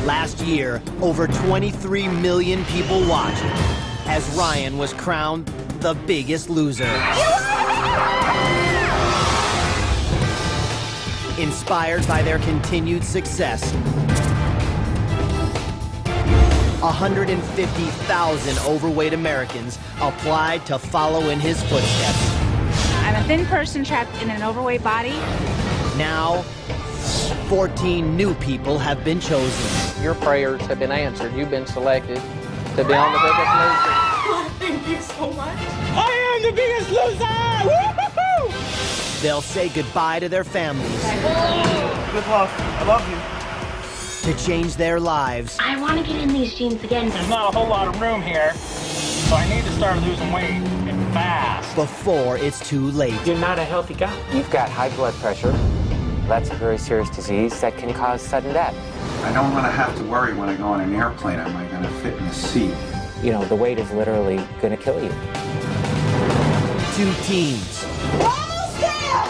Last year, over 23 million people watched as Ryan was crowned the biggest loser. Inspired by their continued success, 150,000 overweight Americans applied to follow in his footsteps. I'm a thin person trapped in an overweight body. Now, 14 new people have been chosen. Your prayers have been answered. You've been selected to be on the biggest loser. God, thank you so much. I am the biggest loser! Woo-hoo-hoo! They'll say goodbye to their families. Good luck. I love you. To change their lives. I want to get in these jeans again. There's not a whole lot of room here, so I need to start losing weight and fast. Before it's too late. You're not a healthy guy. You've got high blood pressure. That's a very serious disease that can cause sudden death. I don't want to have to worry when I go on an airplane, am I going to fit in the seat? You know, the weight is literally going to kill you. 2 teams. Almost there!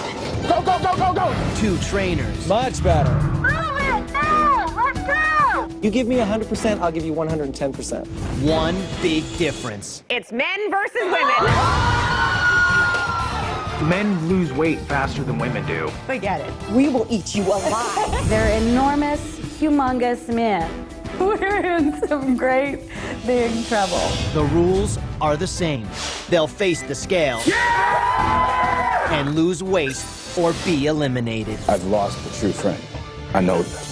Go, go, go, go, go! 2 trainers. Much better. Move it! Now! Let's go! You give me 100%, I'll give you 110%. One big difference. It's men versus women. Men lose weight faster than women do. Forget it. We will eat you alive. They're enormous, humongous men. We're in some great big trouble. The rules are the same. They'll face the scale and lose weight or be eliminated. I've lost a true friend. I know that.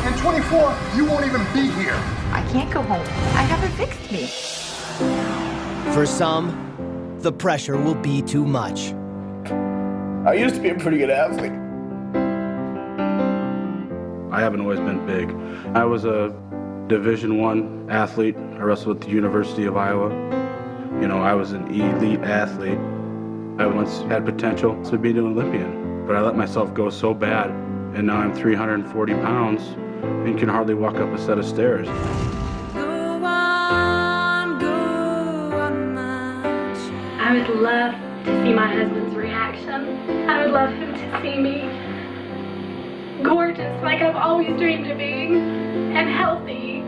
In 24, you won't even be here. I can't go home. I haven't fixed me. For some, the pressure will be too much. I used to be a pretty good athlete. I haven't always been big. I was a Division I athlete. I wrestled at the University of Iowa. You know, I was an elite athlete. I once had potential to be an Olympian, but I let myself go so bad, and now I'm 340 pounds and can hardly walk up a set of stairs. I would love to see my husband's reaction. I would love him to see me gorgeous like I've always dreamed of being, and healthy.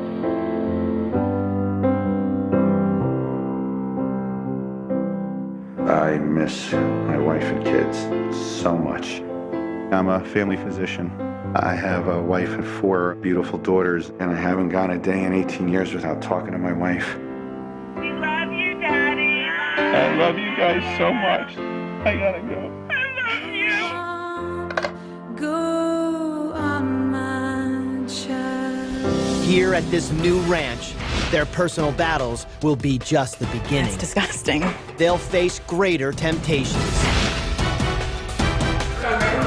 I miss my wife and kids so much. I'm a family physician. I have a wife and 4 beautiful daughters, and I haven't gone a day in 18 years without talking to my wife. We love you, Daddy. I love you guys so much. I gotta go. Here at this new ranch, their personal battles will be just the beginning. That's disgusting. They'll face greater temptations.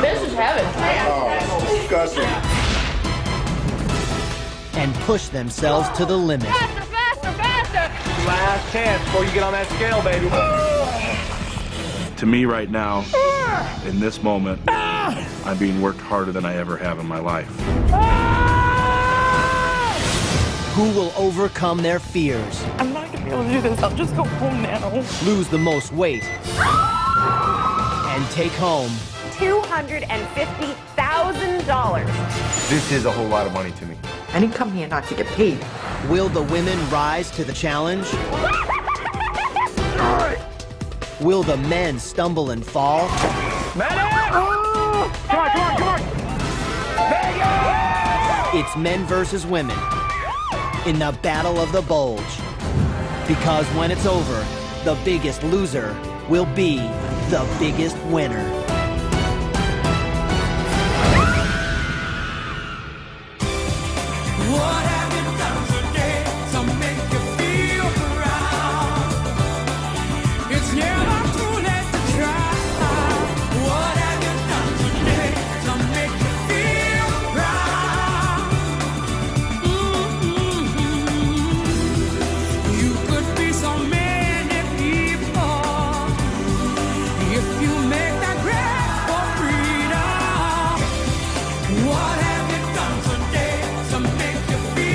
This is heaven. Oh, disgusting. And push themselves to the limit. Faster, faster, faster! Last chance before you get on that scale, baby. To me right now, in this moment, I'm being worked harder than I ever have in my life. Who will overcome their fears? I'm not gonna be able to do this. I'll just go home now. Lose the most weight and take home $250,000. This is a whole lot of money to me. I didn't come here not to get paid. Will the women rise to the challenge? Will the men stumble and fall? Medic! Come on, come on, come on! Vegas! It's men versus women in the Battle of the Bulge. Because when it's over, the biggest loser will be the biggest winner. What have you done today to make you feel proud? It's never too late to try. What have you done today to make you feel proud? You could be so many people if you make that grab for freedom. What have you done today to make you feel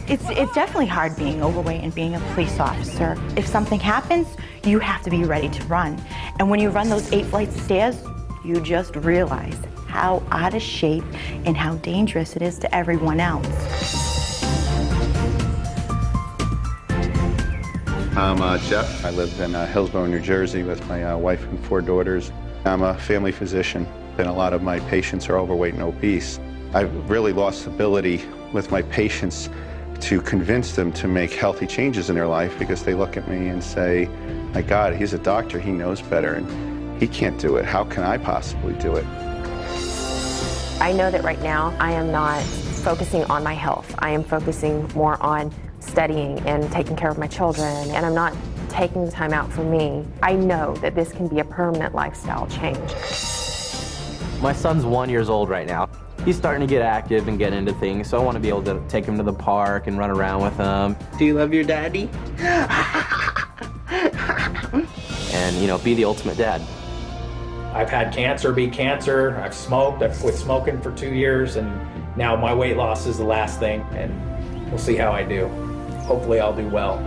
It's definitely hard being overweight and being a police officer. If something happens, you have to be ready to run. And when you run those 8 flights of stairs, you just realize how out of shape and how dangerous it is to everyone else. I'm Jeff. I live in Hillsborough, New Jersey with my wife and 4 daughters. I'm a family physician, and a lot of my patients are overweight and obese. I've really lost ability with my patients to convince them to make healthy changes in their life because they look at me and say, my God, he's a doctor, he knows better, and he can't do it. How can I possibly do it? I know that right now I am not focusing on my health. I am focusing more on studying and taking care of my children, and I'm not taking the time out for me. I know that this can be a permanent lifestyle change. My son's 1 year old right now. He's starting to get active and get into things, so I want to be able to take him to the park and run around with him. Do you love your daddy? And, you know, be the ultimate dad. I've had cancer beat cancer. I've smoked. I've quit smoking for 2 years, and now my weight loss is the last thing, and we'll see how I do. Hopefully I'll do well.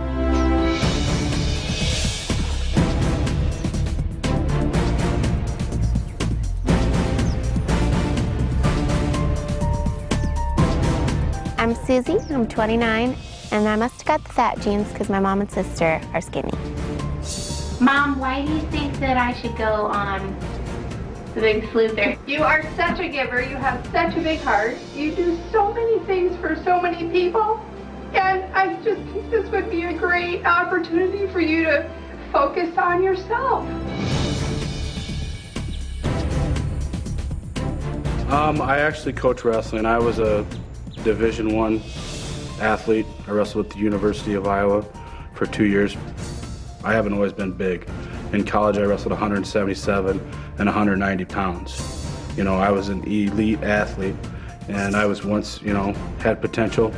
I'm Susie, I'm 29, and I must have got the fat genes because my mom and sister are skinny. Mom, why do you think that I should go on The Biggest Loser? You are such a giver. You have such a big heart. You do so many things for so many people. And I just think this would be a great opportunity for you to focus on yourself. I actually coach wrestling. I was a Division I athlete. I wrestled at the University of Iowa for 2 years. I haven't always been big. In college, I wrestled 177 and 190 pounds. You know, I was an elite athlete, and I was once, you know, had potential,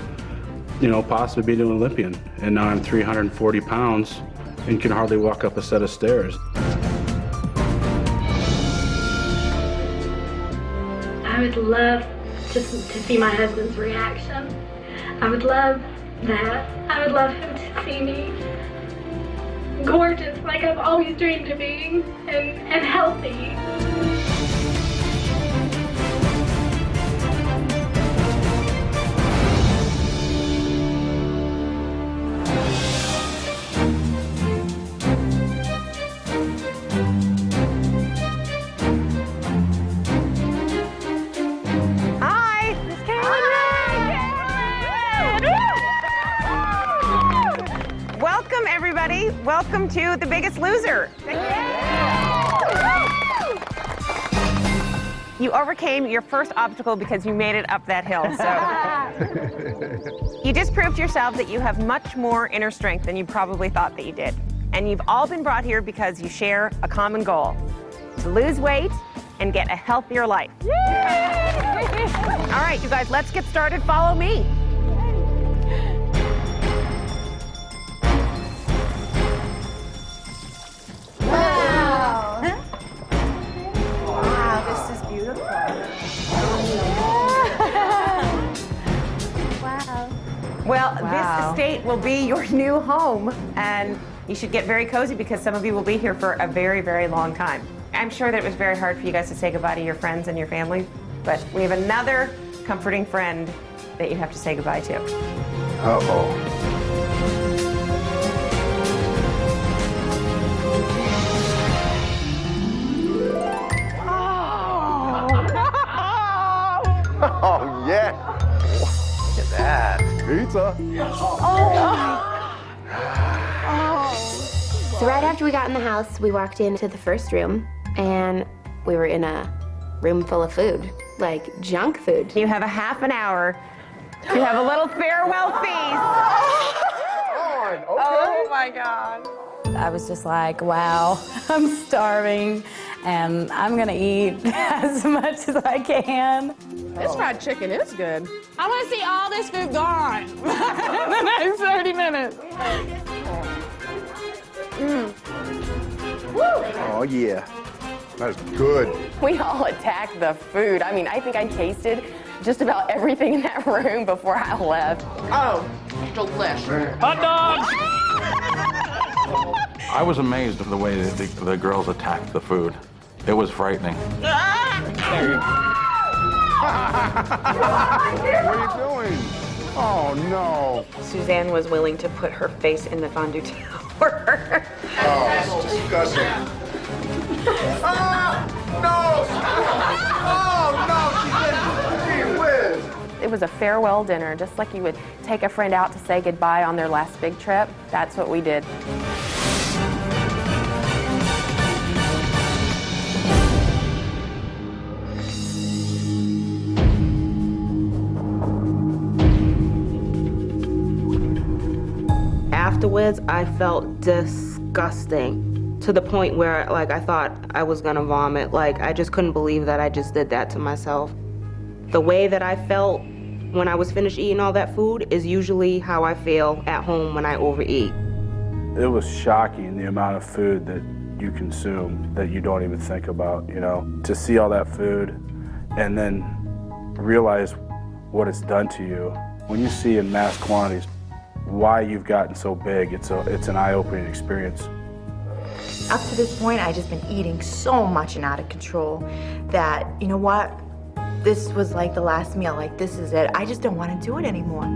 you know, possibly being an Olympian. And now I'm 340 pounds and can hardly walk up a set of stairs. I would love to see my husband's reaction. I would love that. I would love him to see me gorgeous like I've always dreamed of being, and healthy. Hi, Miss Caitlin. Welcome, everybody. Welcome to The Biggest Loser. You overcame your first obstacle because you made it up that hill. So you just proved to yourself that you have much more inner strength than you probably thought that you did. And you've all been brought here because you share a common goal: to lose weight and get a healthier life. All right, you guys, let's get started. Follow me. Wow. Wow, this is beautiful. Wow. Well, this estate will be your new home, and you should get very cozy because some of you will be here for a very, very long time. I'm sure that it was very hard for you guys to say goodbye to your friends and your family, but we have another comforting friend that you have to say goodbye to. Uh-oh. Oh, yeah. Look at that. Pizza. So right after we got in the house, we walked into the first room, and we were in a room full of food, like junk food. You have a half an hour to have a little farewell feast. Oh my God. I was just like, wow, I'm starving and I'm gonna eat as much as I can. This fried chicken is good. I want to see all this food gone in the next 30 minutes. Oh, yeah. That's good. We all attacked the food. I mean, I think I tasted just about everything in that room before I left. Oh, delicious. Hot dogs! I was amazed at the way that the girls attacked the food. It was frightening. What are you doing? Oh, no. Suzanne was willing to put her face in the fondue tower. Oh, it's disgusting. No! Oh, no, she didn't. Gee whiz. It was a farewell dinner, just like you would take a friend out to say goodbye on their last big trip. That's what we did. Afterwards, I felt disgusting to the point where, like, I thought I was gonna vomit. Like, I just couldn't believe that I just did that to myself. The way that I felt when I was finished eating all that food is usually how I feel at home when I overeat. It was shocking, the amount of food that you consume that you don't even think about, you know. To see all that food and then realize what it's done to you. When you see in mass quantities why you've gotten so big, it's an eye-opening experience. Up to this point, I just been eating so much and out of control that, you know what, this was like the last meal, like this is it. I just don't want to do it anymore.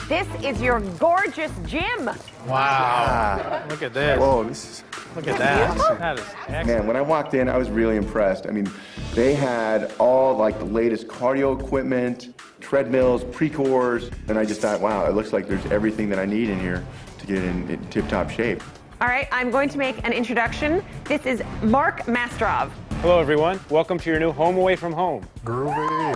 This is your gorgeous gym. Wow. Look at this. Whoa, Look at that. That is excellent. Man, when I walked in, I was really impressed. I mean, they had all like the latest cardio equipment, treadmills, Precors, and I just thought, wow, it looks like there's everything that I need in here to get in tip-top shape. All right, I'm going to make an introduction. This is Mark Mastrov. Hello, everyone. Welcome to your new home away from home. Groovy.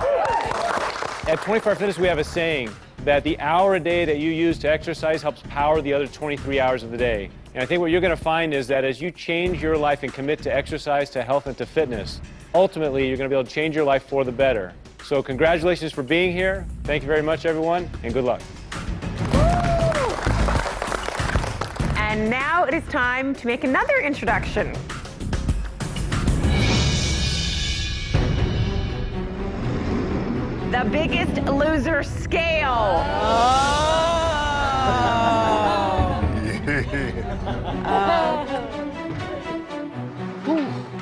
At 24 Hour Fitness, we have a saying that the hour a day that you use to exercise helps power the other 23 hours of the day. And I think what you're going to find is that as you change your life and commit to exercise, to health, and to fitness, ultimately you're going to be able to change your life for the better. So congratulations for being here. Thank you very much, everyone, and good luck. And now it is time to make another introduction. The Biggest Loser scale.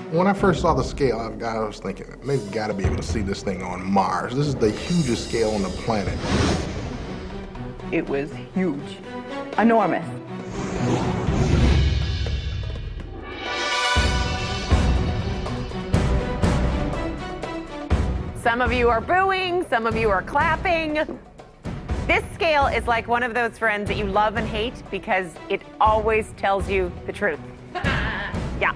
When I first saw the scale, I was thinking, they've got to be able to see this thing on Mars. This is the hugest scale on the planet. It was huge, enormous. Some of you are booing, some of you are clapping. This scale is like one of those friends that you love and hate because it always tells you the truth. Yeah.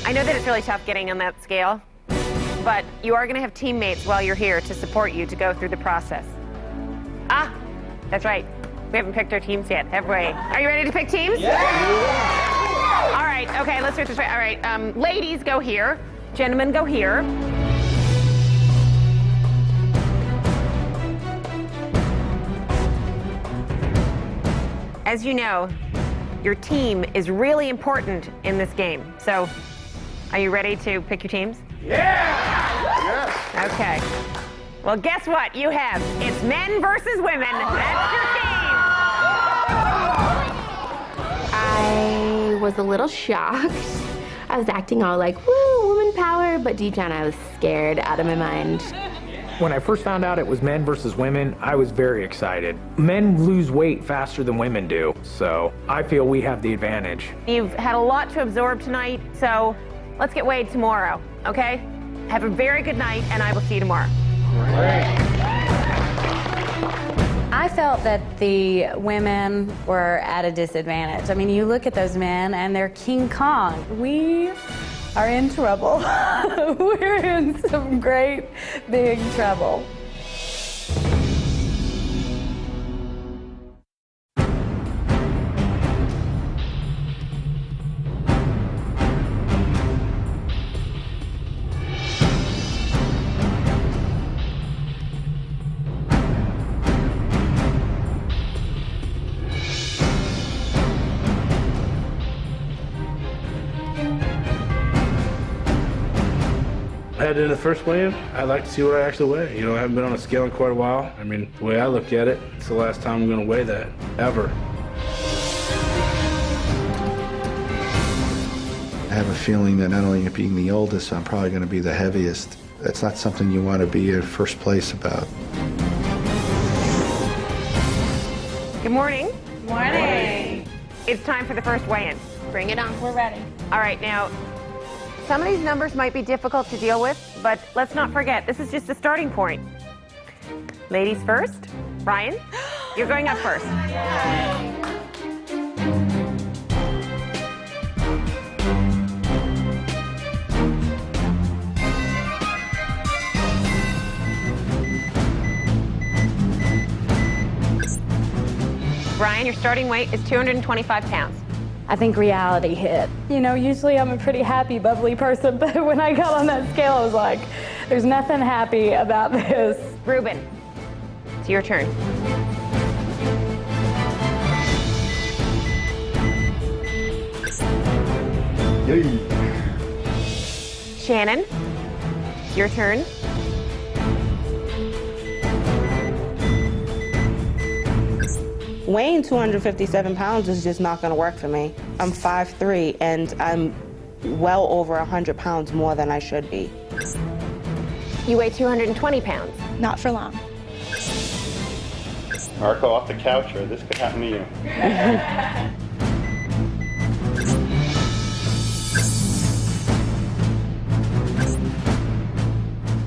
I know that it's really tough getting on that scale, but you are going to have teammates while you're here to support you to go through the process. Ah, that's right. We haven't picked our teams yet, have we? Are you ready to pick teams? Yeah! All right, okay, let's do it this way. All right, ladies, go here. Gentlemen, go here. As you know, your team is really important in this game. So, are you ready to pick your teams? Yeah! Okay. Well, guess what? You have, it's men versus women. That's your team. I was a little shocked. I was acting all like, woo, woman power, but deep down I was scared out of my mind. When I first found out it was men versus women, I was very excited. Men lose weight faster than women do, so I feel we have the advantage. You've had a lot to absorb tonight, so let's get weighed tomorrow, okay? Have a very good night, and I will see you tomorrow. I felt that the women were at a disadvantage. I mean, you look at those men and they're King Kong. We are in trouble. We're in some great big trouble. headed in the first weigh-in, I'd like to see what I actually weigh. You know, I haven't been on a scale in quite a while. I mean, the way I look at it, it's the last time I'm going to weigh that, ever. I have a feeling that not only being the oldest, I'm probably going to be the heaviest. That's not something you want to be in first place about. Good morning. Morning. It's time for the first weigh-in. Bring it on. We're ready. All right, now, some of these numbers might be difficult to deal with, but let's not forget, this is just the starting point. Ladies first. Ryan, you're going up first. Brian, your starting weight is 225 pounds. I think reality hit. You know, usually I'm a pretty happy, bubbly person, but when I got on that scale, I was like, there's nothing happy about this. Ruben, it's your turn. Shannon, it's your turn. Weighing 257 pounds is just not going to work for me. I'm 5'3", and I'm well over 100 pounds more than I should be. You weigh 220 pounds. Not for long. Marco, off the couch, or this could happen to you.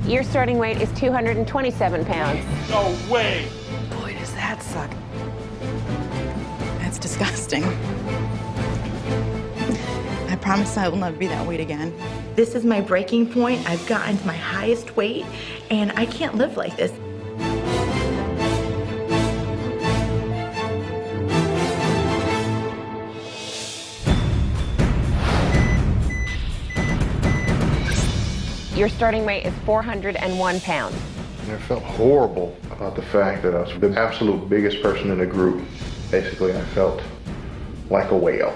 Your starting weight is 227 pounds. No way! Boy, does that suck. That's disgusting. I promise I will never be that weight again. This is my breaking point. I've gotten to my highest weight, and I can't live like this. Your starting weight is 401 pounds. I felt horrible about the fact that I was the absolute biggest person in the group. Basically, I felt like a whale.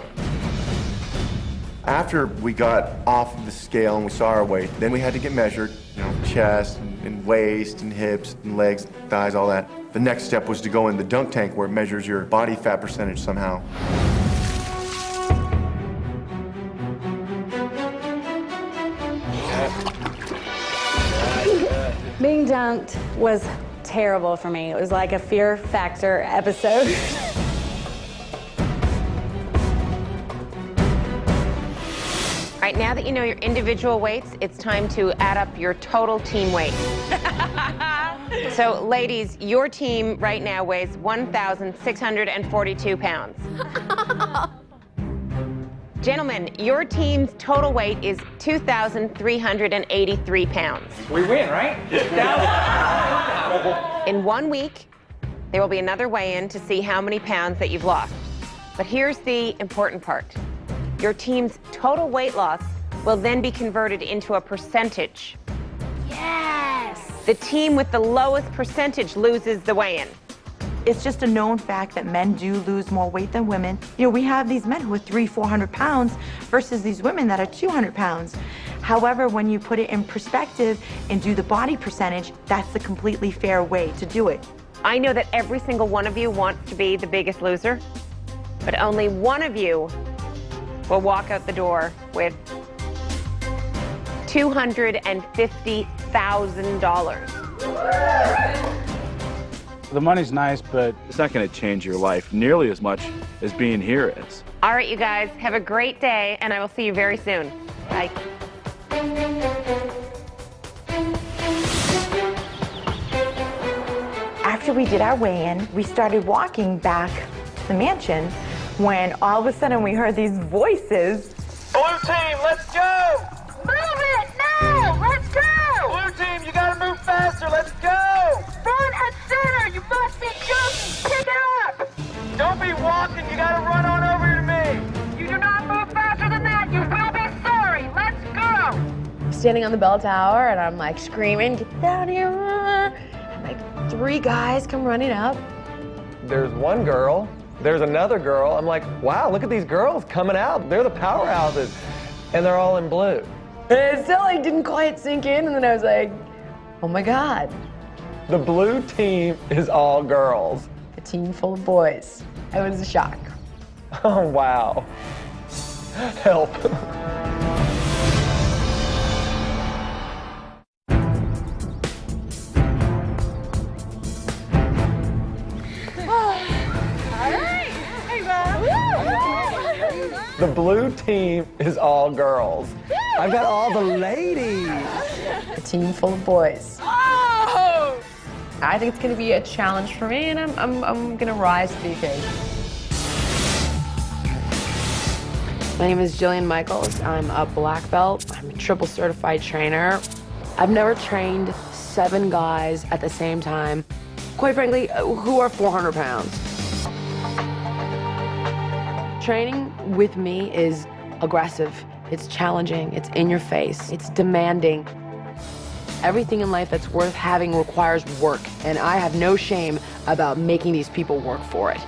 After we got off of the scale and we saw our weight, then we had to get measured, you know, chest and waist and hips and legs, thighs, all that. The next step was to go in the dunk tank where it measures your body fat percentage somehow. Being dunked was terrible for me. It was like a Fear Factor episode. All right, now that you know your individual weights, it's time to add up your total team weight. So, ladies, your team right now weighs 1,642 pounds. Gentlemen, your team's total weight is 2,383 pounds. We win, right? In 1 week, there will be another weigh-in to see how many pounds that you've lost. But here's the important part. Your team's total weight loss will then be converted into a percentage. Yes! The team with the lowest percentage loses the weigh-in. It's just a known fact that men do lose more weight than women. You know, we have these men who are 300-400 pounds versus these women that are 200 pounds. However, when you put it in perspective and do the body percentage, that's the completely fair way to do it. I know that every single one of you wants to be the biggest loser, but only one of you will walk out the door with $250,000. The money's nice, but it's not going to change your life nearly as much as being here is. All right, you guys, have a great day, and I will see you very soon. Bye. After we did our weigh-in, we started walking back to the mansion when all of a sudden we heard these voices. Blue team, let's go! Move it! No! Let's go! Blue team, you gotta move faster! Let's go! Run at center! You must be joking! Pick it up! Don't be walking! You gotta run on over here to me! You do not move faster than that! You will be sorry! Let's go! Standing on the bell tower, and I'm like screaming, "Get down here!" And like 3 guys come running up. There's one girl, there's another girl. I'm like, wow, look at these girls coming out. They're the powerhouses. And they're all in blue. It still like didn't quite sink in, and then I was like, oh my God. The blue team is all girls. A team full of boys. It was a shock. Oh, wow. Help. The blue team is all girls. I've got all the ladies. A team full of boys. Oh! I think it's going to be a challenge for me, and I'm going to rise to the occasion. My name is Jillian Michaels. I'm a black belt. I'm a triple certified trainer. I've never trained 7 guys at the same time, quite frankly, who are 400 pounds. Training with me is aggressive, it's challenging, it's in your face, it's demanding. Everything in life that's worth having requires work, and I have no shame about making these people work for it.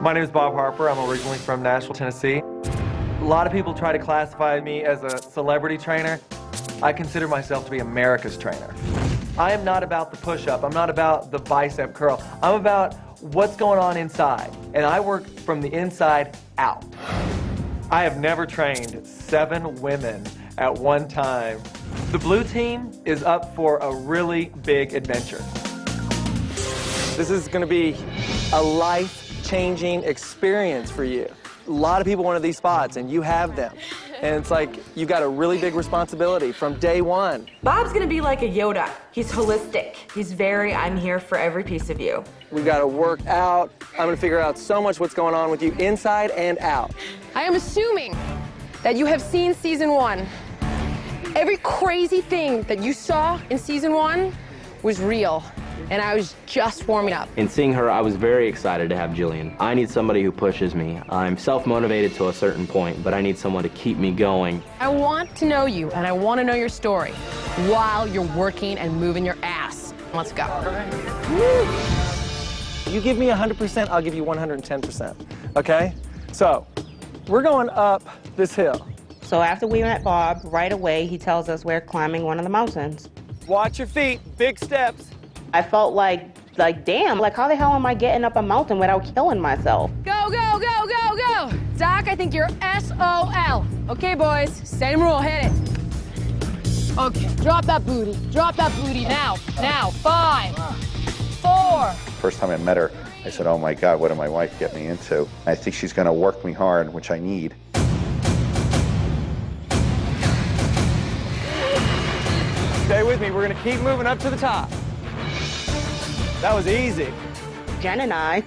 My name is Bob Harper. I'm originally from Nashville, Tennessee. A lot of people try to classify me as a celebrity trainer. I consider myself to be America's trainer. I am not about the push-up. I'm not about the bicep curl. I'm about what's going on inside, and I work from the inside out. I have never trained 7 women at one time. The blue team is up for a really big adventure. This is going to be a life-changing experience for you. A lot of people wanted these spots, and you have them. And it's like, you've got a really big responsibility from day one. Bob's gonna be like a Yoda. He's holistic. He's very, I'm here for every piece of you. We've got to work out. I'm going to figure out so much what's going on with you inside and out. I am assuming that you have seen season 1. Every crazy thing that you saw in season 1 was real, and I was just warming up. In seeing her, I was very excited to have Jillian. I need somebody who pushes me. I'm self-motivated to a certain point, but I need someone to keep me going. I want to know you, and I want to know your story while you're working and moving your ass. Let's go. You give me 100%, I'll give you 110%, okay? So, we're going up this hill. So after we met Bob, right away he tells us we're climbing one of the mountains. Watch your feet, big steps. I felt like damn, like how the hell am I getting up a mountain without killing myself? Go, go, go, go, go! Doc, I think you're SOL. Okay, boys, same rule, hit it. Okay, drop that booty now, now, 5, 4. First time I met her, I said, oh my God, what did my wife get me into? I think she's gonna work me hard, which I need. Stay with me, we're gonna keep moving up to the top. That was easy. Jen and I,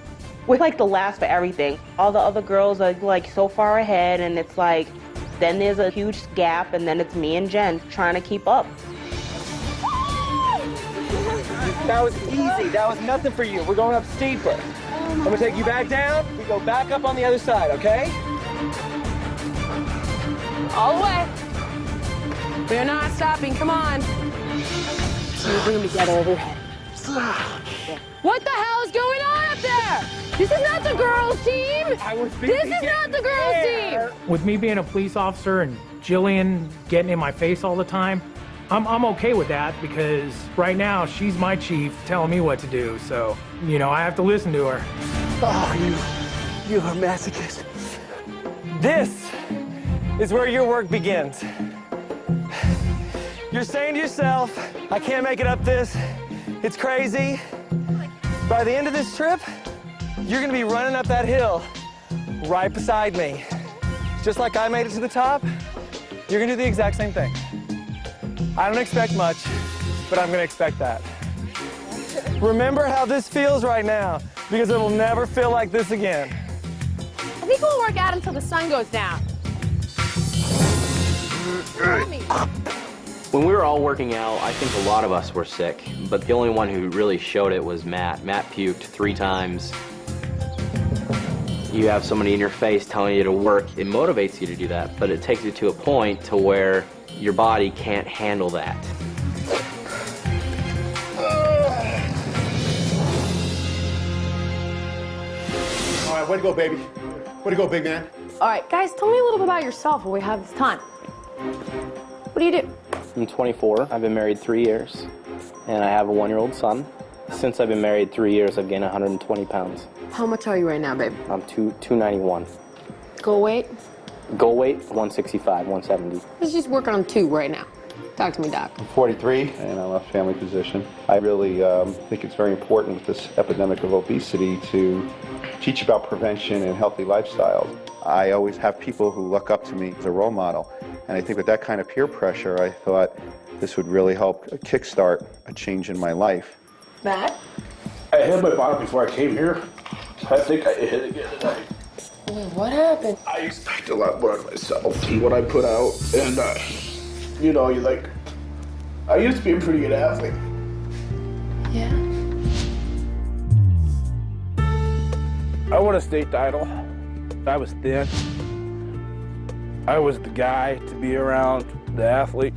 we're like the last for everything. All the other girls are like so far ahead, and it's like, then there's a huge gap, and then it's me and Jen trying to keep up. That was easy. That was nothing for you. We're going up steeper. I'm gonna take you back down. We go back up on the other side, okay? All the way. We're not stopping, come on. So bring them together overhead. What the hell is going on up there? This is not the girls' team. This is not the girls' team. With me being a police officer and Jillian getting in my face all the time, I'm okay with that because right now she's my chief telling me what to do. So, you know, I have to listen to her. Oh, you are a masochist. This is where your work begins. You're saying to yourself, I can't make it up this. It's crazy. By the end of this trip, you're gonna be running up that hill right beside me. Just like I made it to the top, you're gonna do the exact same thing. I don't expect much, but I'm gonna expect that. Remember how this feels right now, because it will never feel like this again. I think we'll work out until the sun goes down. When we were all working out, I think a lot of us were sick, but the only one who really showed it was Matt. Matt puked 3 times. You have somebody in your face telling you to work. It motivates you to do that, but it takes you to a point to where your body can't handle that. All right, way to go, baby. Way to go, big man. All right, guys, tell me a little bit about yourself while we have this time. What do you do? I'm 24. I've been married 3 years, and I have a 1-year-old son. Since I've been married 3 years, I've gained 120 pounds. How much are you right now, babe? I'm 291. Goal weight? Goal weight, 165, 170. Let's just work on 2 right now. Talk to me, Doc. I'm 43, and I'm a family physician. I really think it's very important with this epidemic of obesity to teach about prevention and healthy lifestyles. I always have people who look up to me as a role model, and I think with that kind of peer pressure, I thought this would really help kickstart a change in my life. Matt? I hit my bottom before I came here. I think I hit it again tonight. Wait, what happened? I expect a lot more of myself than what I put out, and you know, I used to be a pretty good athlete. Yeah. I won a state title. I was thin. I was the guy to be around, the athlete.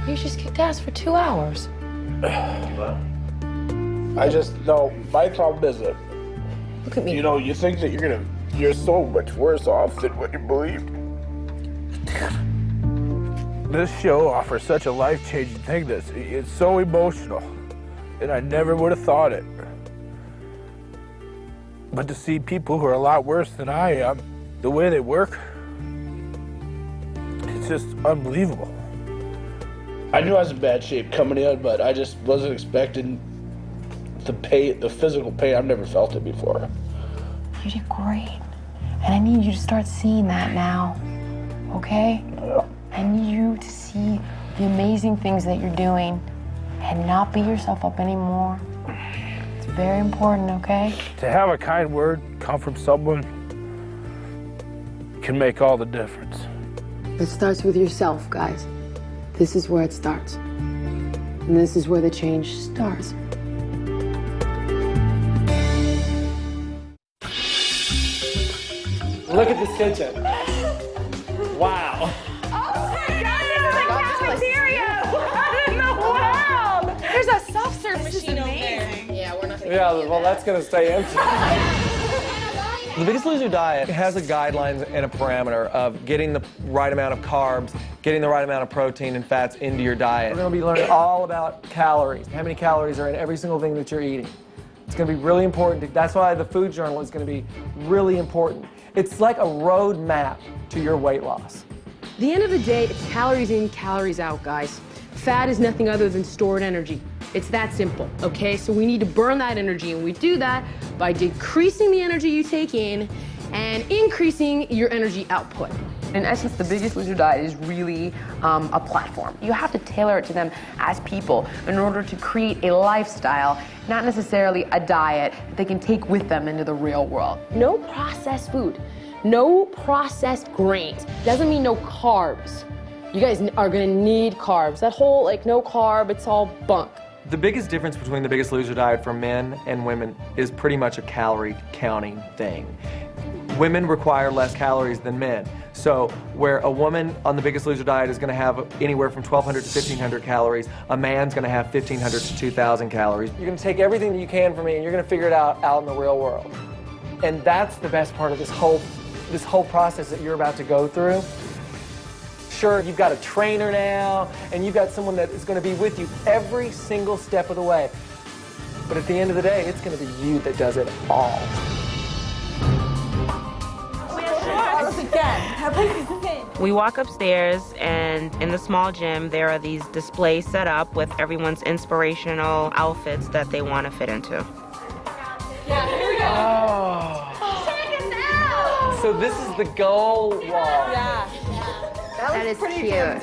You just kicked ass for 2 hours. I just, no, my problem is that, look at me. You know, you think that you're so much worse off than what you believed. This show offers such a life-changing thing. It's so emotional, and I never would have thought it. But to see people who are a lot worse than I am, the way they work, it's just unbelievable. I knew I was in bad shape coming in, but I just wasn't expecting the physical pain. I've never felt it before. You did great. And I need you to start seeing that now, okay? I need you to see the amazing things that you're doing and not beat yourself up anymore. It's very important, okay? To have a kind word come from someone can make all the difference. It starts with yourself, guys. This is where it starts. And this is where the change starts. Look at this kitchen. Wow. What in the world? There's a soft serve machine over there. Yeah, we're not Yeah, well, that's gonna stay empty. The Biggest Loser diet has a guidelines and a parameter of getting the right amount of carbs, getting the right amount of protein and fats into your diet. We're gonna be learning all about calories, how many calories are in every single thing that you're eating. It's gonna be really important. That's why the food journal is gonna be really important. It's like a road map to your weight loss. At the end of the day, it's calories in, calories out, guys. Fat is nothing other than stored energy. It's that simple, okay? So we need to burn that energy, and we do that by decreasing the energy you take in and increasing your energy output. In essence, the Biggest Loser diet is really a platform. You have to tailor it to them as people in order to create a lifestyle, not necessarily a diet that they can take with them into the real world. No processed food, no processed grains. Doesn't mean no carbs. You guys are gonna need carbs. That whole, like, no carb, it's all bunk. The biggest difference between the Biggest Loser diet for men and women is pretty much a calorie counting thing. Women require less calories than men. So where a woman on the Biggest Loser diet is going to have anywhere from 1,200 to 1,500 calories, a man's going to have 1,500 to 2,000 calories. You're going to take everything that you can from me and you're going to figure it out in the real world. And that's the best part of this whole process that you're about to go through. Sure, you've got a trainer now, and you've got someone that is going to be with you every single step of the way. But at the end of the day, it's going to be you that does it all. We walk upstairs, and in the small gym, there are these displays set up with everyone's inspirational outfits that they want to fit into. Yeah, here we go. Oh. Check us out. So this is the goal wall. Yeah. That is pretty cute.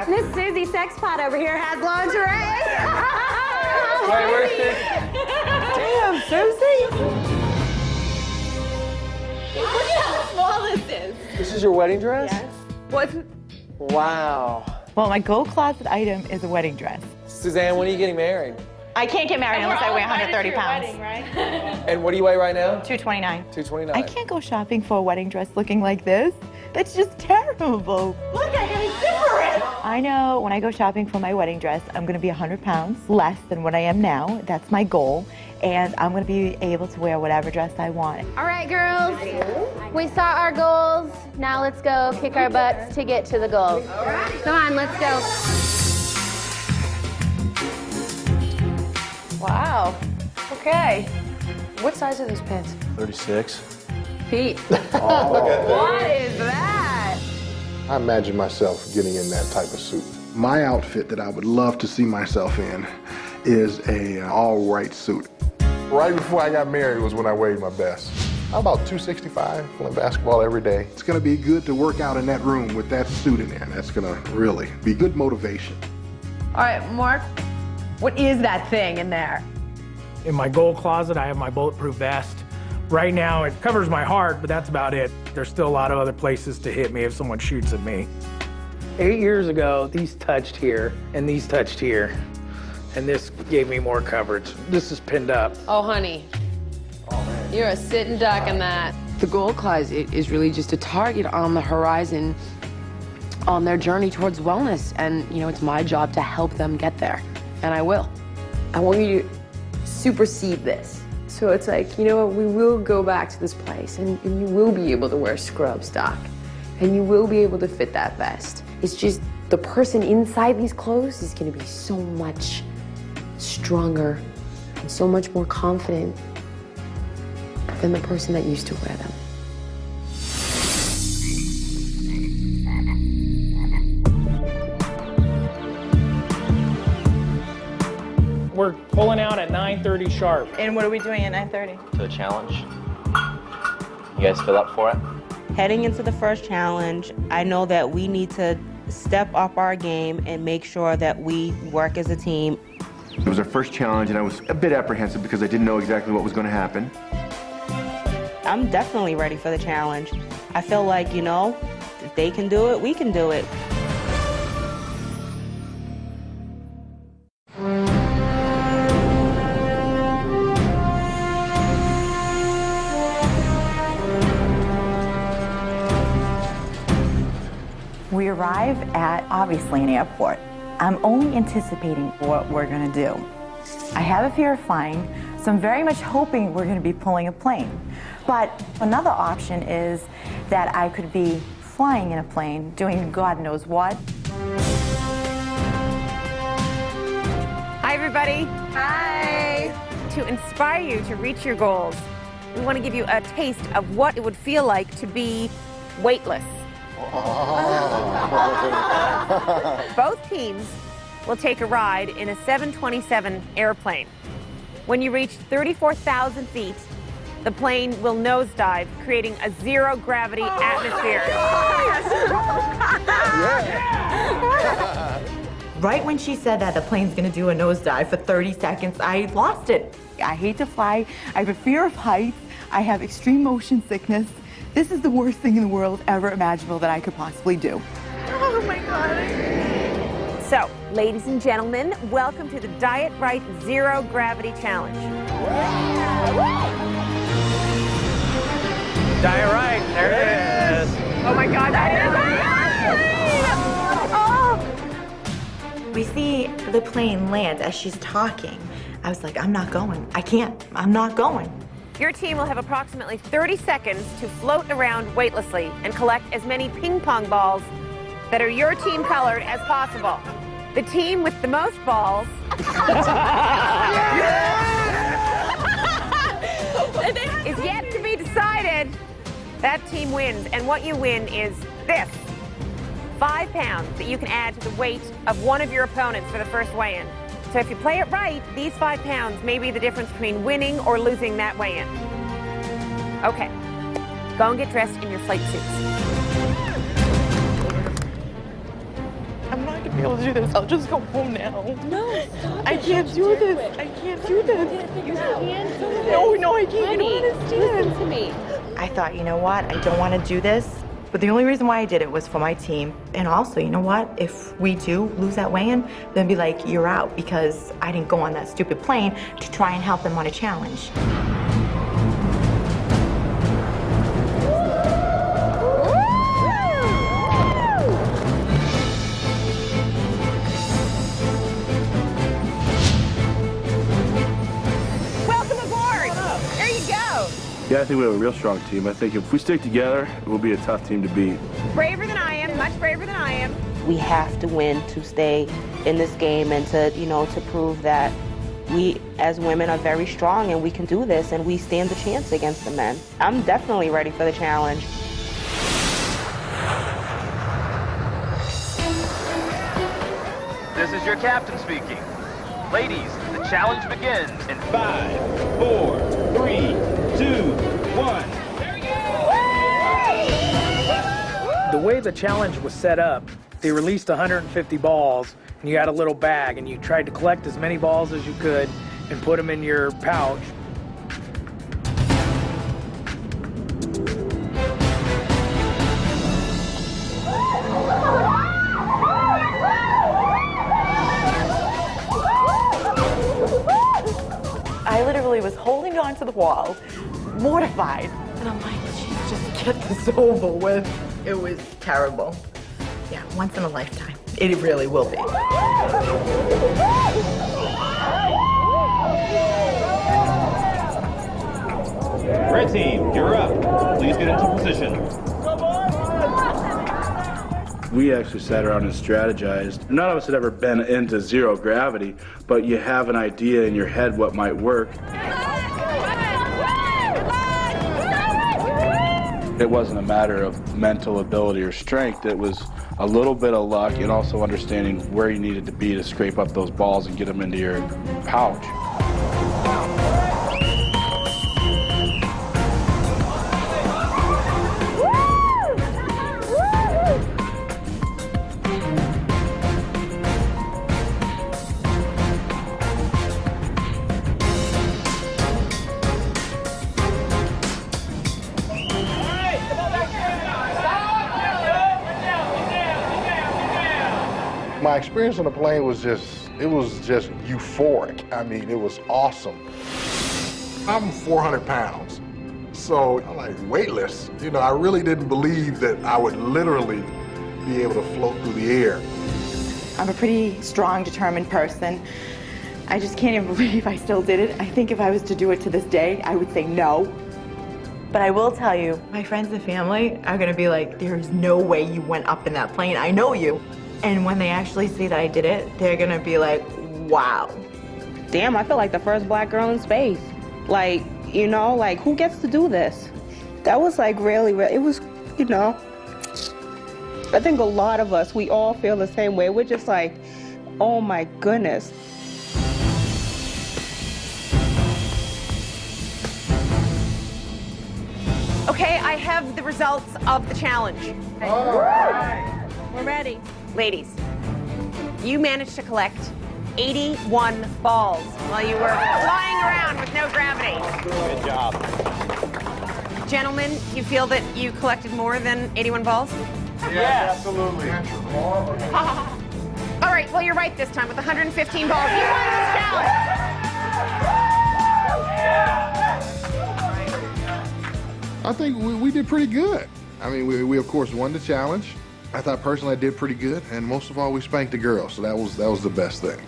Miss Susie Sexpot over here has lingerie. Wait, where's this? Damn, Susie. Look at how small this is. This is your wedding dress? Yes. What? Wow. Well, my gold closet item is a wedding dress. Suzanne, when are you getting married? I can't get married unless I weigh 130 pounds. Wedding, right? And what do you weigh right now? 229. 229. I can't go shopping for a wedding dress looking like this. That's just terrible. Look, I can different. I know when I go shopping for my wedding dress, I'm going to be 100 pounds less than what I am now. That's my goal. And I'm going to be able to wear whatever dress I want. All right, girls. We saw our goals. Now let's go kick our butts to get to the goals. Come on, let's go. Wow. Okay. What size are these pants? 36. Pete. Oh, look at What is that? I imagine myself getting in that type of suit. My outfit that I would love to see myself in is a all-white suit. Right before I got married was when I weighed my best. I'm about 265, playing basketball every day. It's gonna be good to work out in that room with that suit in there. That's gonna really be good motivation. All right, Mark, what is that thing in there? In my goal closet, I have my bulletproof vest. Right now, it covers my heart, but that's about it. There's still a lot of other places to hit me if someone shoots at me. 8 years ago, these touched here, and these touched here. And this gave me more coverage. This is pinned up. Oh, honey. You're a sitting duck in that. The goal closet is really just a target on the horizon on their journey towards wellness. And, you know, it's my job to help them get there. And I will. I want you to supersede this. So it's like, you know what, we will go back to this place and you will be able to wear scrub stock and you will be able to fit that vest. It's just the person inside these clothes is going to be so much stronger and so much more confident than the person that used to wear them. We're pulling out at 9:30 sharp. And what are we doing at 9:30? To a challenge. You guys feel up for it? Heading into the first challenge, I know that we need to step up our game and make sure that we work as a team. It was our first challenge, and I was a bit apprehensive because I didn't know exactly what was going to happen. I'm definitely ready for the challenge. I feel like, you know, if they can do it, we can do it. We arrive at, obviously, an airport. I'm only anticipating what we're gonna do. I have a fear of flying, so I'm very much hoping we're gonna be pulling a plane. But another option is that I could be flying in a plane, doing God knows what. Hi, everybody. Hi. To inspire you to reach your goals, we want to give you a taste of what it would feel like to be weightless. Both teams will take a ride in a 727 airplane. When you reach 34,000 feet, the plane will nosedive, creating a zero-gravity atmosphere. Right when she said that the plane's gonna do a nosedive for 30 seconds, I lost it. I hate to fly. I have a fear of heights. I have extreme motion sickness. This is the worst thing in the world ever imaginable that I could possibly do. Oh my God. So, ladies and gentlemen, welcome to the Diet Right Zero Gravity Challenge. Diet Right, there it is. Oh my God, We see the plane land as she's talking. I was like, I'm not going. I can't. I'm not going. Your team will have approximately 30 seconds to float around weightlessly and collect as many ping pong balls that are your team colored as possible. The team with the most balls is yet to be decided. That team wins, and what you win is this: 5 pounds that you can add to the weight of one of your opponents for the first weigh-in. So if you play it right, these 5 pounds may be the difference between winning or losing that weigh-in. Okay, go and get dressed in your flight suits. I'm not gonna be able to do this. I'll just go home now. No, stop. I can't do this. I can't do this. You can't do this. No, I can't. Honey, you don't understand. listen to me. I thought, you know what? I don't want to do this. But the only reason why I did it was for my team. And also, you know what? If we do lose that weigh-in, then be like, you're out, because I didn't go on that stupid plane to try and help them on a challenge. Welcome aboard. There you go. Yes, think we have a real strong team. I think if we stick together, it will be a tough team to beat. Braver than I am, much braver than I am. We have to win to stay in this game and to, to prove that we as women are very strong and we can do this and we stand a chance against the men. I'm definitely ready for the challenge. This is your captain speaking. Ladies, the challenge begins in 5, 4, 3, 2, 1. The way the challenge was set up, they released 150 balls, and you had a little bag, and you tried to collect as many balls as you could and put them in your pouch. I literally was holding on to the wall, mortified. And I'm like, geez, just get this over with. It was terrible. Yeah, once in a lifetime. It really will be. Red team, you're up. Please get into position. We actually sat around and strategized. None of us had ever been into zero gravity, but you have an idea in your head what might work. It wasn't a matter of mental ability or strength. It was a little bit of luck and also understanding where you needed to be to scrape up those balls and get them into your pouch. My experience on the plane was just euphoric. I mean, it was awesome. I'm 400 pounds, so I'm like weightless. I really didn't believe that I would literally be able to float through the air. I'm a pretty strong, determined person. I just can't even believe I still did it. I think if I was to do it to this day, I would say no. But I will tell you, my friends and family are gonna be like, there is no way you went up in that plane. I know you. And when they actually see that I did it, they're gonna be like, wow. Damn, I feel like the first black girl in space. Like, who gets to do this? That was like really, it was, I think a lot of us, we all feel the same way. We're just like, oh my goodness. Okay, I have the results of the challenge. All right. We're ready. Ladies, you managed to collect 81 balls while you were flying around with no gravity. Good job. Gentlemen, you feel that you collected more than 81 balls? Yes, absolutely. All right, well, you're right this time with 115 balls. You won this challenge. I think we did pretty good. I mean, we of course won the challenge. I thought personally I did pretty good, and most of all, we spanked the girls, so that was the best thing.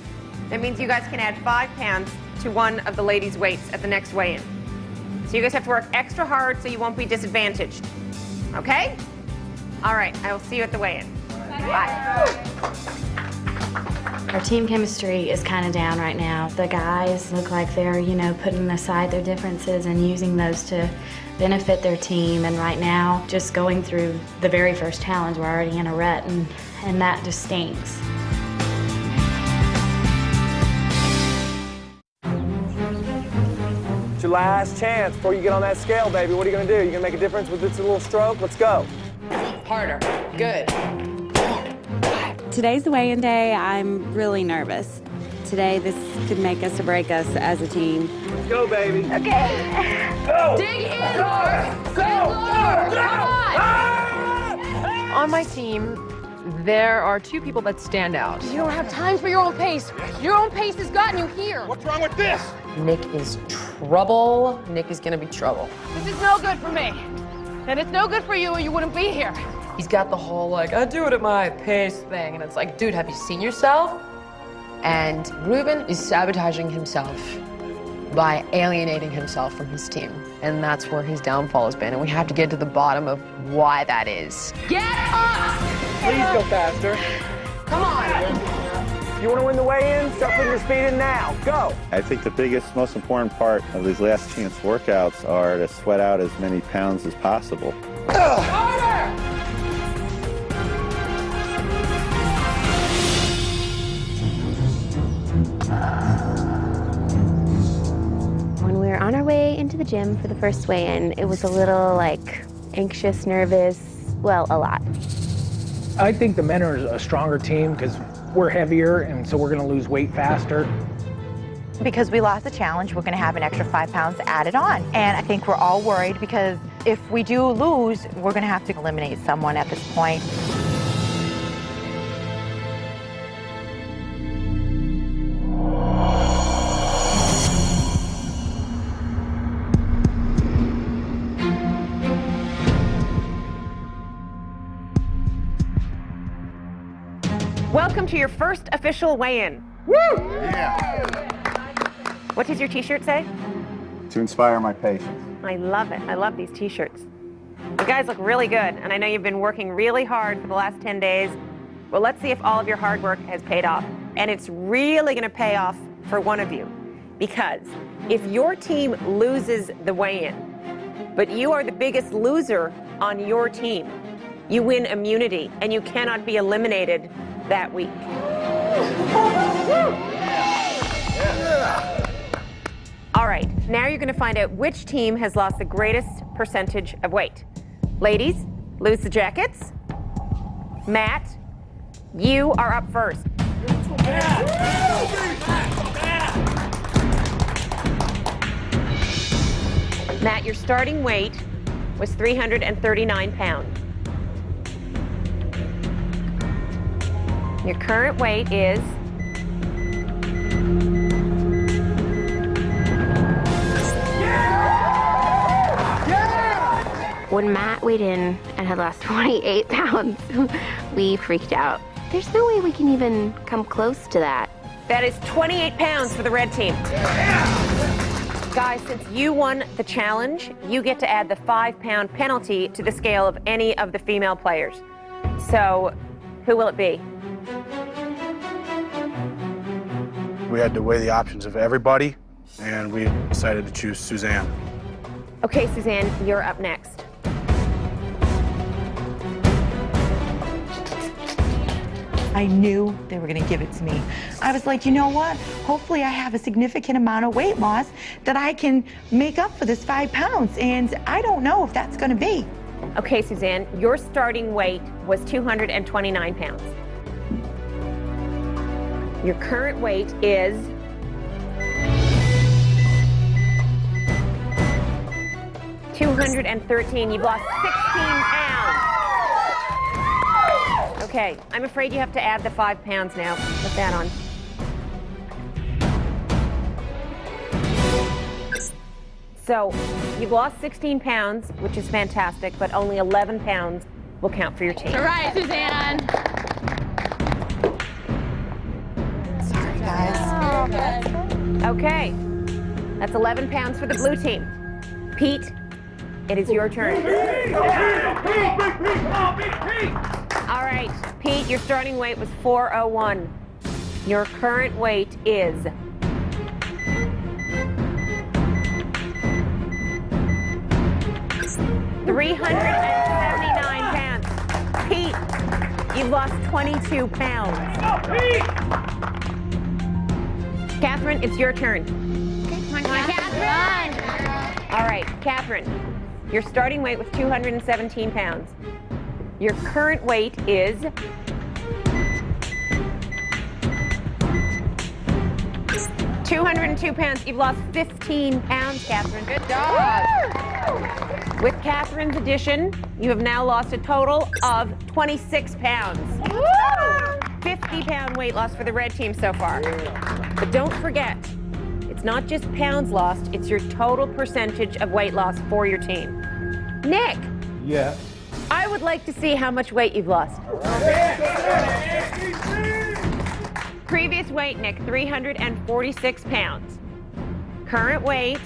That means you guys can add 5 pounds to one of the ladies' weights at the next weigh-in. So you guys have to work extra hard so you won't be disadvantaged. Okay? All right, I will see you at the weigh-in. Bye. Our team chemistry is kind of down right now. The guys look like they're, putting aside their differences and using those to benefit their team. And right now, just going through the very first challenge, we're already in a rut, and that just stinks. It's your last chance before you get on that scale, baby. What are you gonna do? You gonna make a difference with this little stroke? Let's go. Harder. Good. Today's the weigh-in day. I'm really nervous. Today, this could make us or break us as a team. Let's go, baby. Okay. Go. Dig in hard. Go. Come on. On my team, there are 2 people that stand out. You don't have time for your own pace. Your own pace has gotten you here. What's wrong with this? Nick is trouble. Nick is gonna be trouble. This is no good for me. And it's no good for you or you wouldn't be here. He's got the whole, I do it at my pace thing. And it's like, dude, have you seen yourself? And Ruben is sabotaging himself by alienating himself from his team. And that's where his downfall has been. And we have to get to the bottom of why that is. Get up! Please go faster. Come on. You want to win the weigh-in? Start putting your speed in now. Go. I think the biggest, most important part of these last chance workouts are to sweat out as many pounds as possible. When we were on our way into the gym for the first weigh-in, it was a little like anxious, nervous, well, a lot. I think the men are a stronger team because we're heavier, and so we're going to lose weight faster. Because we lost the challenge, we're going to have an extra 5 pounds added on. And I think we're all worried because if we do lose, we're going to have to eliminate someone at this point. Welcome to your first official weigh-in. Woo! Yeah. What does your t-shirt say? To inspire my patients. I love it. I love these t-shirts. You guys look really good, and I know you've been working really hard for the last 10 days. Well, let's see if all of your hard work has paid off. And it's really going to pay off for one of you. Because if your team loses the weigh-in, but you are the biggest loser on your team, you win immunity, and you cannot be eliminated that week. All right, now you're going to find out which team has lost the greatest percentage of weight. Ladies, lose the jackets. Matt, you are up first. Matt, your starting weight was 339 pounds. Your current weight is When Matt weighed in and had lost 28 pounds, we freaked out. There's no way we can even come close to that. That is 28 pounds for the red team. Guys, since you won the challenge, you get to add the 5-pound penalty to the scale of any of the female players. So, who will it be? We had to weigh the options of everybody, and we decided to choose Suzanne. Okay, Suzanne, you're up next. I knew they were going to give it to me. I was like, you know what? Hopefully I have a significant amount of weight loss that I can make up for this 5 pounds. And I don't know if that's going to be. Okay, Suzanne, your starting weight was 229 pounds. Your current weight is 213. You've lost 16 pounds. Okay, I'm afraid you have to add the 5 pounds now. Put that on. So, you've lost 16 pounds, which is fantastic, but only 11 pounds will count for your team. All right, Suzanne. Sorry, guys. Okay, that's 11 pounds for the blue team. Pete, it is your turn. All right, Pete, your starting weight was 401. Your current weight is 379 pounds. Pete, you've lost 22 pounds. Catherine, it's your turn. Come on, Catherine. All right, Catherine, your starting weight was 217 pounds. Your current weight is 202 pounds. You've lost 15 pounds, Catherine. Good job. With Catherine's addition, you have now lost a total of 26 pounds. 50-pound weight loss for the red team so far. But don't forget, it's not just pounds lost, it's your total percentage of weight loss for your team. Nick. Yeah. I would like to see how much weight you've lost. Previous weight, Nick, 346 pounds. Current weight,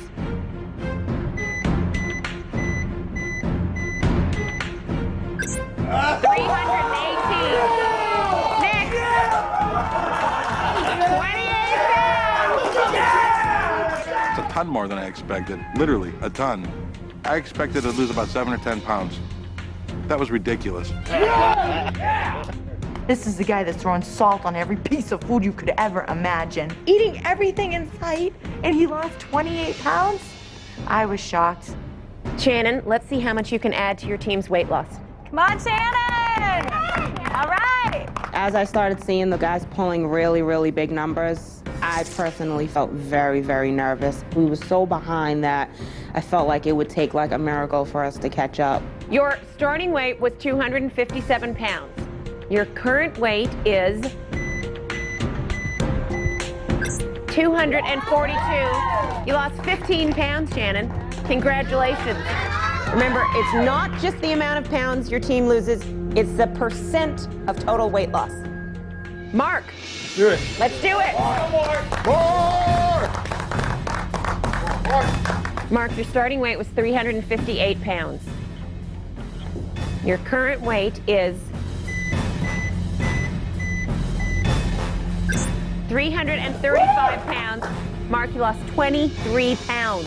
ton more than I expected. Literally, a ton. I expected to lose about 7 or 10 pounds. That was ridiculous. This is the guy that's throwing salt on every piece of food you could ever imagine. Eating everything in sight, and he lost 28 pounds? I was shocked. Shannon, let's see how much you can add to your team's weight loss. Come on, Shannon! All right! As I started seeing the guys pulling really, really big numbers, I personally felt very, very nervous. We were so behind that I felt like it would take like a miracle for us to catch up. Your starting weight was 257 pounds. Your current weight is 242. You lost 15 pounds, Shannon. Congratulations. Remember, it's not just the amount of pounds your team loses, it's the percent of total weight loss. Mark. Do it. Let's do it. Mark, your starting weight was 358 pounds. Your current weight is 335 pounds. Mark, you lost 23 pounds.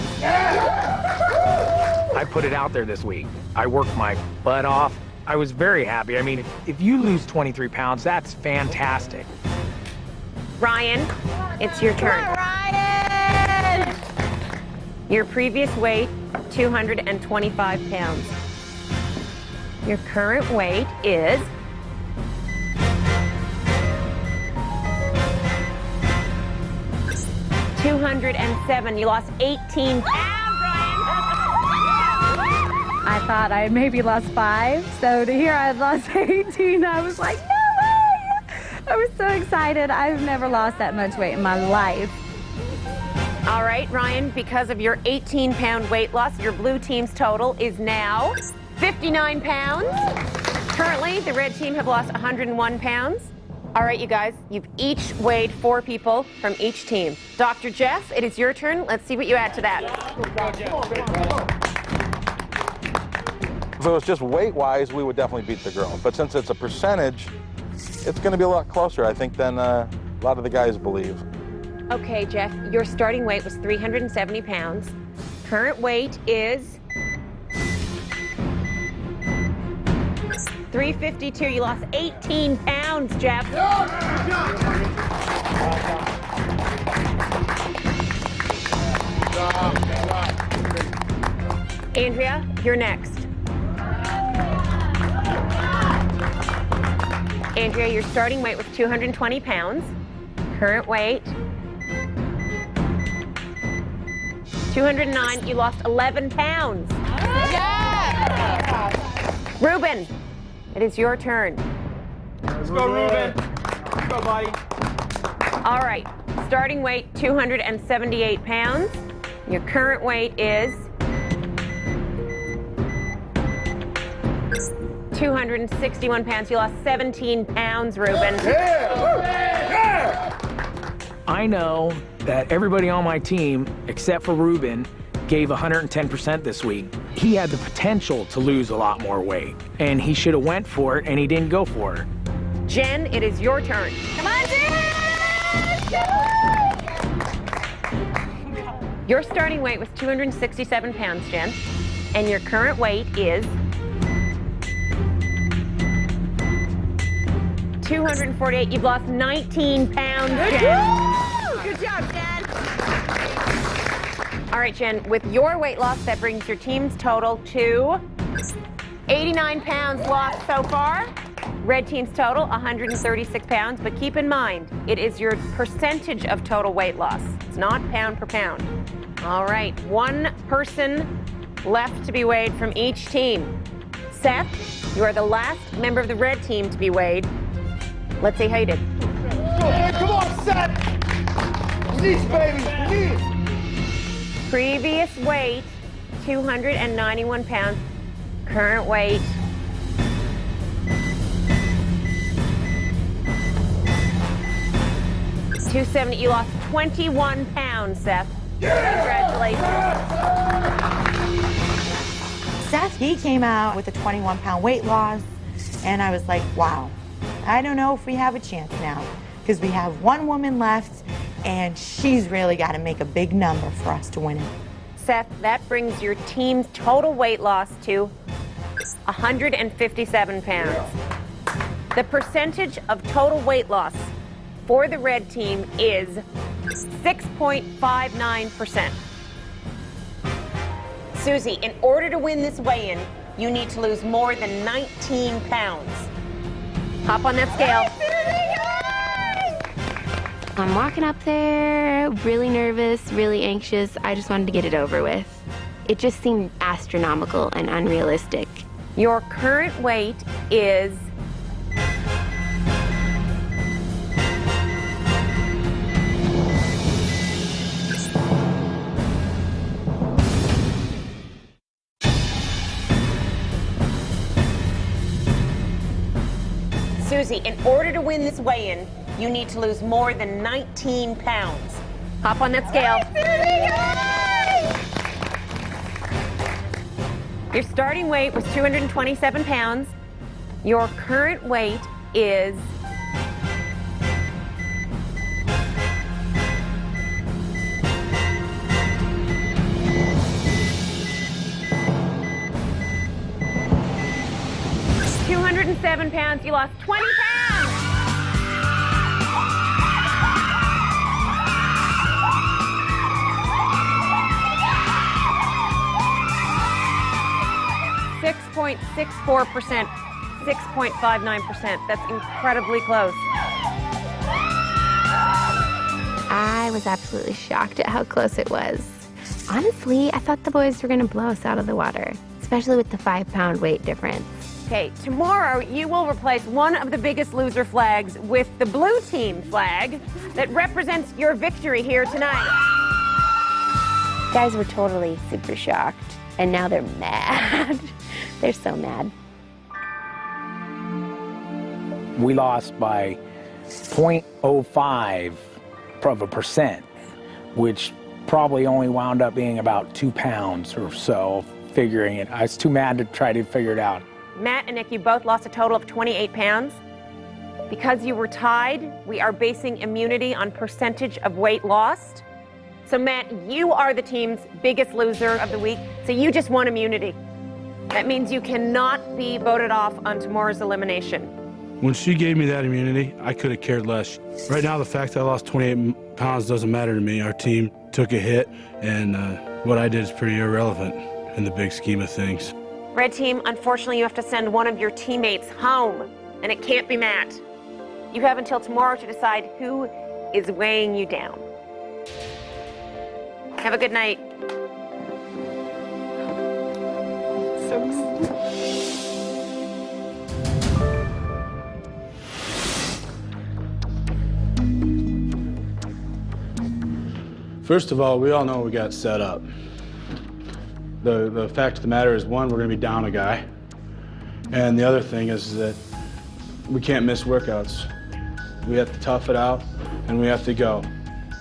I put it out there this week. I worked my butt off. I was very happy. I mean, if you lose 23 pounds, that's fantastic. Ryan, it's your turn. Come on, Ryan! Your previous weight, 225 pounds. Your current weight is 207. You lost 18 pounds, Ryan. I thought I maybe lost 5, so to hear I had lost 18, I was like, no way! I was so excited. I've never lost that much weight in my life. All right, Ryan, because of your 18-pound weight loss, your blue team's total is now 59 pounds. Currently, the red team have lost 101 pounds. All right, you guys, you've each weighed 4 people from each team. Dr. Jeff, it is your turn. Let's see what you add to that. If it was just weight-wise, we would definitely beat the girl. But since it's a percentage, it's going to be a lot closer, I think, than a lot of the guys believe. Okay, Jeff, your starting weight was 370 pounds. Current weight is 352. You lost 18 pounds, Jeff. Andrea, you're next. Andrea, your starting weight was 220 pounds. Current weight, 209. You lost 11 pounds. Yeah! Ruben, it is your turn. Let's go, Ruben. Let's go, buddy. All right, starting weight, 278 pounds. Your current weight is 261 pounds. You lost 17 pounds, Ruben. I know that everybody on my team, except for Ruben, gave 110% this week. He had the potential to lose a lot more weight, and he should have went for it, and he didn't go for it. Jen, it is your turn. Come on, Jen! Your starting weight was 267 pounds, Jen, and your current weight is 248. You've lost 19 pounds, Jen. Good job, Jen. All right, Jen, with your weight loss, that brings your team's total to 89 pounds lost so far. Red team's total, 136 pounds, but keep in mind, it is your percentage of total weight loss. It's not pound per pound. All right, one person left to be weighed from each team. Seth, you are the last member of the red team to be weighed. Let's see how you did. Come on, Seth. Release, baby. Release. Previous weight, 291 pounds. Current weight, 270. You lost 21 pounds, Seth. Congratulations. Seth, he came out with a 21-pound weight loss, and I was like, wow, I don't know if we have a chance now, because we have one woman left, and she's really got to make a big number for us to win it. Seth, that brings your team's total weight loss to 157 pounds. The percentage of total weight loss for the red team is 6.59%. Susie, in order to win this weigh-in, you need to lose more than 19 pounds. Hop on that scale. I'm walking up there, really nervous, really anxious. I just wanted to get it over with. It just seemed astronomical and unrealistic. Your current weight is 2. Susie, in order to win this weigh-in, you need to lose more than 19 pounds. Hop on that scale. Your starting weight was 227 pounds. Your current weight is 207 pounds. You lost 20 pounds. .64%, 6.59%. That's incredibly close. I was absolutely shocked at how close it was. Honestly, I thought the boys were going to blow us out of the water, especially with the 5-pound weight difference. Okay, tomorrow you will replace one of the Biggest Loser flags with the blue team flag that represents your victory here tonight. Guys were totally super shocked, and now they're mad. They're so mad. We lost by 0.05 of a percent, which probably only wound up being about 2 pounds or so, figuring it. I was too mad to try to figure it out. Matt and Nick, you both lost a total of 28 pounds. Because you were tied, we are basing immunity on percentage of weight lost. So Matt, you are the team's biggest loser of the week, so you just won immunity. That means you cannot be voted off on tomorrow's elimination. When she gave me that immunity, I could have cared less. Right now, the fact that I lost 28 pounds doesn't matter to me. Our team took a hit, and what I did is pretty irrelevant in the big scheme of things. Red team, unfortunately, you have to send one of your teammates home, and it can't be Matt. You have until tomorrow to decide who is weighing you down. Have a good night. First of all, we all know we got set up. The fact of the matter is, one, we're going to be down a guy. And the other thing is that we can't miss workouts. We have to tough it out, and we have to go.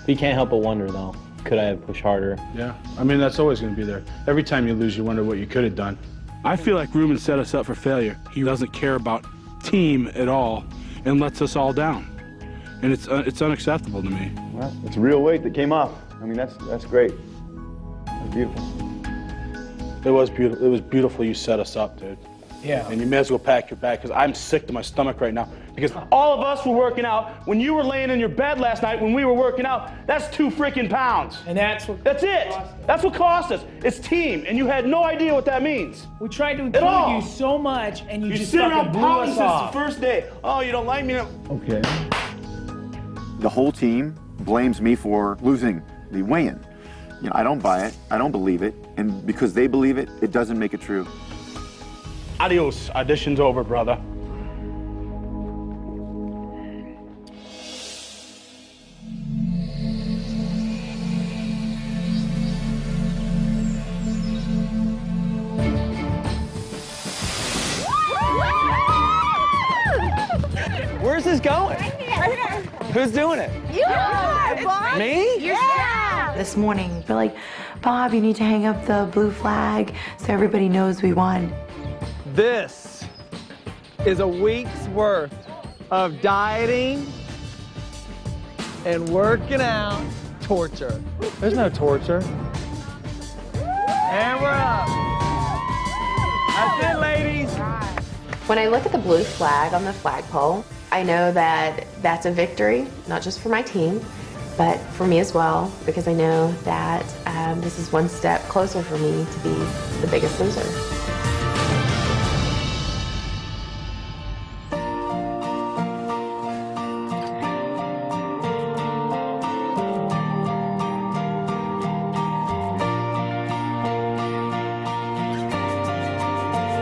You can't help but wonder, though, could I have pushed harder? Yeah, I mean, that's always going to be there. Every time you lose, you wonder what you could have done. I feel like Ruben set us up for failure. He doesn't care about team at all and lets us all down. And it's unacceptable to me. Well, it's real weight that came off. I mean, that's great. That's beautiful. It was beautiful. It was beautiful you set us up, dude. Yeah. And you may as well pack your bag, because I'm sick to my stomach right now. Because all of us were working out. When you were laying in your bed last night, when we were working out, that's 2 freaking pounds. And that's what. That's it. That's what cost us. It's team, and you had no idea what that means. We tried to include you so much, and you just sit fucking around blew pouting us since off. the first day. Oh, you don't like me? Okay. The whole team blames me for losing the weigh-in. You know, I don't buy it. I don't believe it. And because they believe it, it doesn't make it true. Adios. Audition's over, brother. Where's this going? Right here. Who's doing it? You are, Bob. Me? Yeah. This morning, we're like, Bob, you need to hang up the blue flag so everybody knows we won. This is a week's worth of dieting, and working out. Torture. There's no torture. And we're up. That's it, ladies. When I look at the blue flag on the flagpole, I know that that's a victory, not just for my team, but for me as well, because I know that this is one step closer for me to be the biggest loser.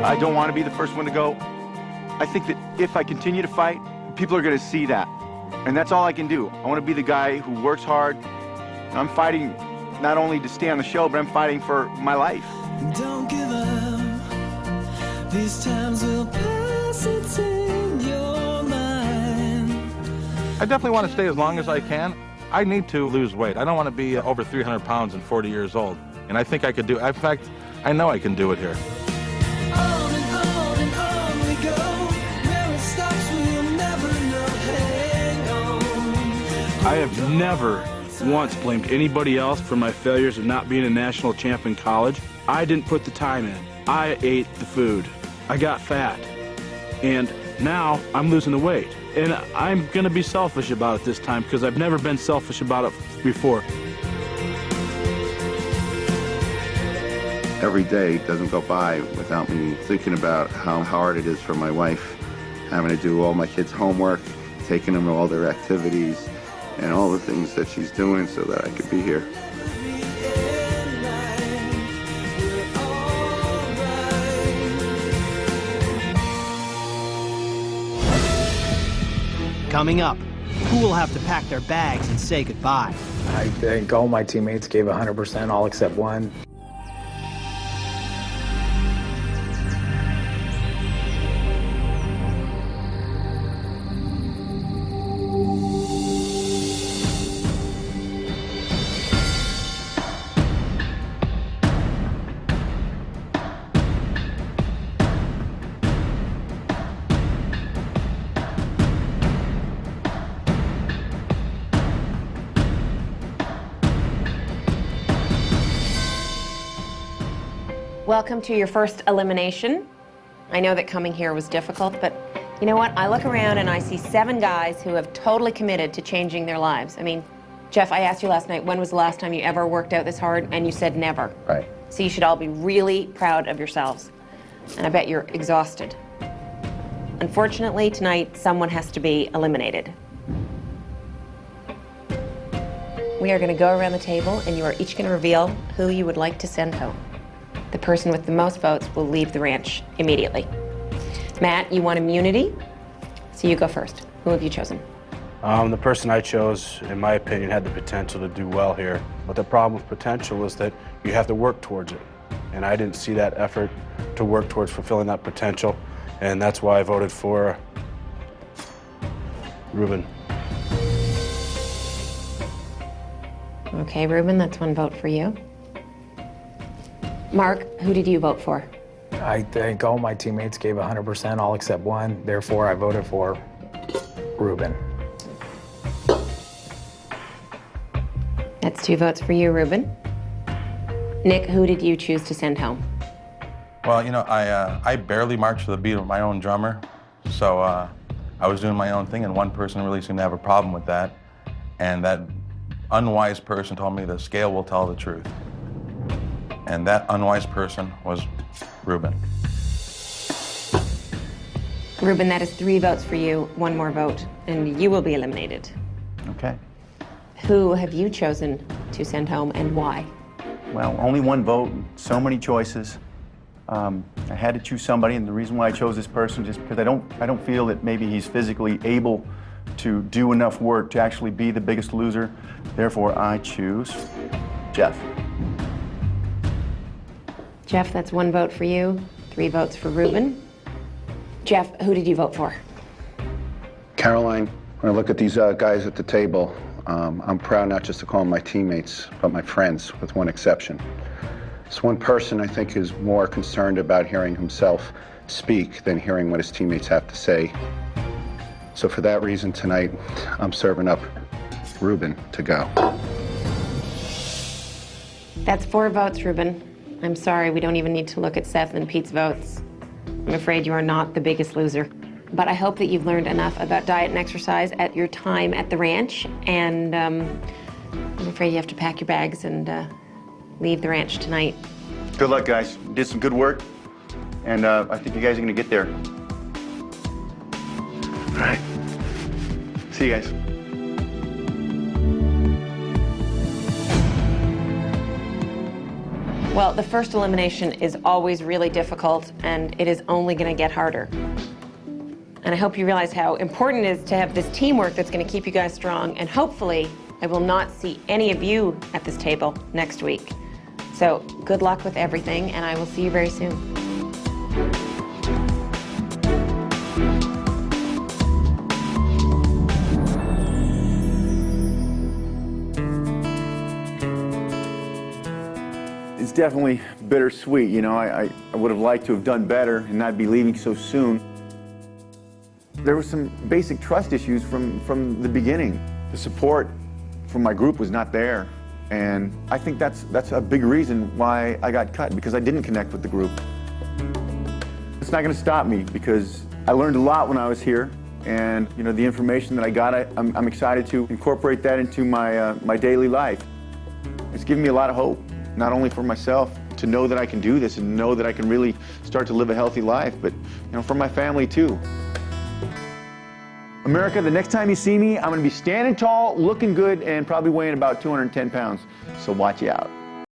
I don't want to be the first one to go. I think that if I continue to fight, people are going to see that. And that's all I can do. I want to be the guy who works hard. I'm fighting not only to stay on the show, but I'm fighting for my life. Don't give up. These times will pass, it's in your mind. I definitely want to stay as long as I can. I need to lose weight. I don't want to be over 300 pounds and 40 years old. And I think I could do it. In fact, I know I can do it here. I have never once blamed anybody else for my failures of not being a national champ in college. I didn't put the time in. I ate the food. I got fat. And now I'm losing the weight. And I'm going to be selfish about it this time because I've never been selfish about it before. Every day doesn't go by without me thinking about how hard it is for my wife, having to do all my kids' homework, taking them to all their activities, and all the things that she's doing so that I could be here. Coming up, who will have to pack their bags and say goodbye? I think all my teammates gave 100%, all except one. Welcome to your first elimination. I know that coming here was difficult, but you know what? I look around and I see 7 guys who have totally committed to changing their lives. I mean, Jeff, I asked you last night, when was the last time you ever worked out this hard? And you said never. Right. So you should all be really proud of yourselves. And I bet you're exhausted. Unfortunately, tonight, someone has to be eliminated. We are going to go around the table, and you are each going to reveal who you would like to send home. The person with the most votes will leave the ranch immediately. Matt, you want immunity, so you go first. Who have you chosen? The person I chose, in my opinion, had the potential to do well here. But the problem with potential is that you have to work towards it. And I didn't see that effort to work towards fulfilling that potential. And that's why I voted for Ruben. Okay, Ruben, that's 1 vote for you. Mark, who did you vote for? I think all my teammates gave 100%, all except one. Therefore, I voted for Ruben. That's 2 votes for you, Ruben. Nick, who did you choose to send home? Well, you know, I barely marched to the beat of my own drummer, so I was doing my own thing, and one person really seemed to have a problem with that. And that unwise person told me the scale will tell the truth. And that unwise person was Ruben. Ruben, that is 3 votes for you, 1 more vote, and you will be eliminated. Okay. Who have you chosen to send home, and why? Well, only 1 vote, so many choices. I had to choose somebody, and the reason why I chose this person just because I don't feel that maybe he's physically able to do enough work to actually be the biggest loser. Therefore, I choose Jeff. Jeff, that's 1 vote for you, 3 votes for Ruben. Jeff, who did you vote for? Caroline, when I look at these guys at the table, I'm proud not just to call them my teammates, but my friends, with one exception. This one person, I think, is more concerned about hearing himself speak than hearing what his teammates have to say. So for that reason, tonight, I'm serving up Ruben to go. That's 4 votes, Ruben. I'm sorry, we don't even need to look at Seth and Pete's votes. I'm afraid you are not the biggest loser. But I hope that you've learned enough about diet and exercise at your time at the ranch, and I'm afraid you have to pack your bags and leave the ranch tonight. Good luck, guys. You did some good work, and I think you guys are gonna get there. All right. See you guys. Well, the first elimination is always really difficult, and it is only going to get harder. And I hope you realize how important it is to have this teamwork that's going to keep you guys strong, and hopefully I will not see any of you at this table next week. So good luck with everything, and I will see you very soon. It's definitely bittersweet. You know, I would have liked to have done better and not be leaving so soon. There were some basic trust issues from the beginning. The support from my group was not there. And I think that's a big reason why I got cut, because I didn't connect with the group. It's not going to stop me, because I learned a lot when I was here. And, you know, the information that I got, I'm excited to incorporate that into my daily life. It's given me a lot of hope. Not only for myself, to know that I can do this and know that I can really start to live a healthy life, but, you know, for my family too. America, the next time you see me, I'm gonna be standing tall, looking good, and probably weighing about 210 pounds. So watch out.